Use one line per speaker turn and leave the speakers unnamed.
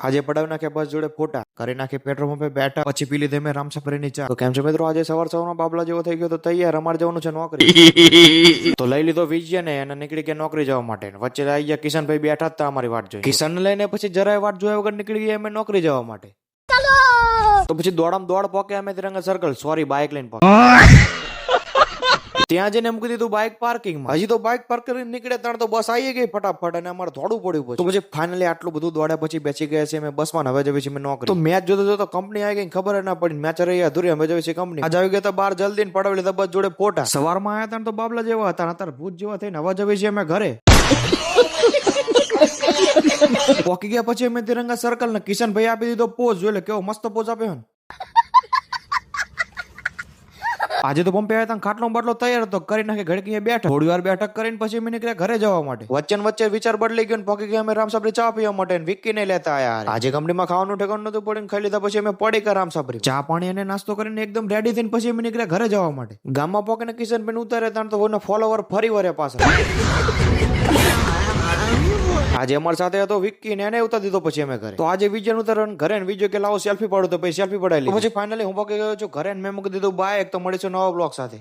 આજે પડાવી નાખે બસ જોડે ફોટા કરી નાખે પેટ્રોલ પંપે બેઠા પછી પી લીધે મેં રામસફરીની ચા. તો કેમ છે મિત્રો, આજે સવાર સવારમાં બાબલા જેવો થઈ ગયો તો તૈયાર અમારે જવાનું છે નોકરી. તો લઈ લીધો વિજય ને અને નીકળી ગયા નોકરી જવા માટે. વચ્ચે આવી ગયા કિશનભાઈ બેઠા હતા અમારી વાટ જોઈ. કિશન લઈને પછી જરાય વાટ જોયા વગર નીકળી ગયા અમે નોકરી જવા માટે. તો પછી દોડામ દોડ પોકે અમે તિરંગા સર્કલ સોરી બાઇક લઈને પોકે. ત્યાં જઈને એમ કીધું બાઇક પાર્કિંગમાં. હજી તો બાઇક પાર્ક કરીને નીકળે ત્યાં તો બસ આવી ગઈ ફટાફટ અને અમારે થોડું પડ્યું. તો પછી ફાઇનલી આટલું બધું દોડ્યા પછી બેસી ગયા છે અમે બસમાં. હવે જઈએ છીએ નોકરી. તો મેચ જોતો જોતો કંપની આવી ગઈ ખબર ના પડી. મેચ રહી અધૂરી. અમે જઈએ છીએ કંપની. આજ આવી ગયા તો બાર જલ્દી પડાવી લીધા બસ જોડે ફોટા. સવારમાં આવ્યા હતા તો બાબલા જેવા હતા, અત્યારે ભૂત જેવા થઈને હવે જઈએ છીએ અમે ઘરે. પોકી ગયા પછી અમે તિરંગા સર્કલ ને કિશનભાઈ આપી દીધો પોઝ. જોઈ લે કેવો મસ્ત પોઝ આપ્યો. આજે તો પંપે આવ્યા ખાટલો બાટલો તૈયાર હતો કરી નાખે ઘડકી બેઠક. થોડી વાર બેઠક કરીને પછી અમે નીકળ્યા ઘરે જવા માટે. વચ્ચે વચ્ચે વિચાર બદલી ગયો ને પોકી ગયા અમે રામસાબરી ચા પીવા માટે. વિકી નહીં લેતા યાર. આજે કંપનીમાં ખાવાનું ઠેકાણું નતું પડ્યું. ખાઈ લીધા પછી અમે પડી ગયા રામસાબરી. ચા પાણી અને નાસ્તો કરીને એકદમ રેડી થઈને પછી અમે નીકળ્યા ઘરે જવા માટે. ગામમાં પોકે ને કિશનભાઈ ઉતારે ત્યાં તો ફોલોવર ફરી વરે પાછળ. આજે અમારી સાથે હતો વિક્કી ને એને ઉતાર દીધો પછી અમે ઘરે. તો આજે વિજય ઉતારવાનું ઘરે ને વિજય કે લાવો સેલ્ફી પાડો તો પછી સેલ્ફી પડાવી. પછી ફાઇનલી હું પોકી ગયો છું ઘરે. મેં મૂકી દીધું બાઇક. તો મળીશું નવા બ્લોગ સાથે.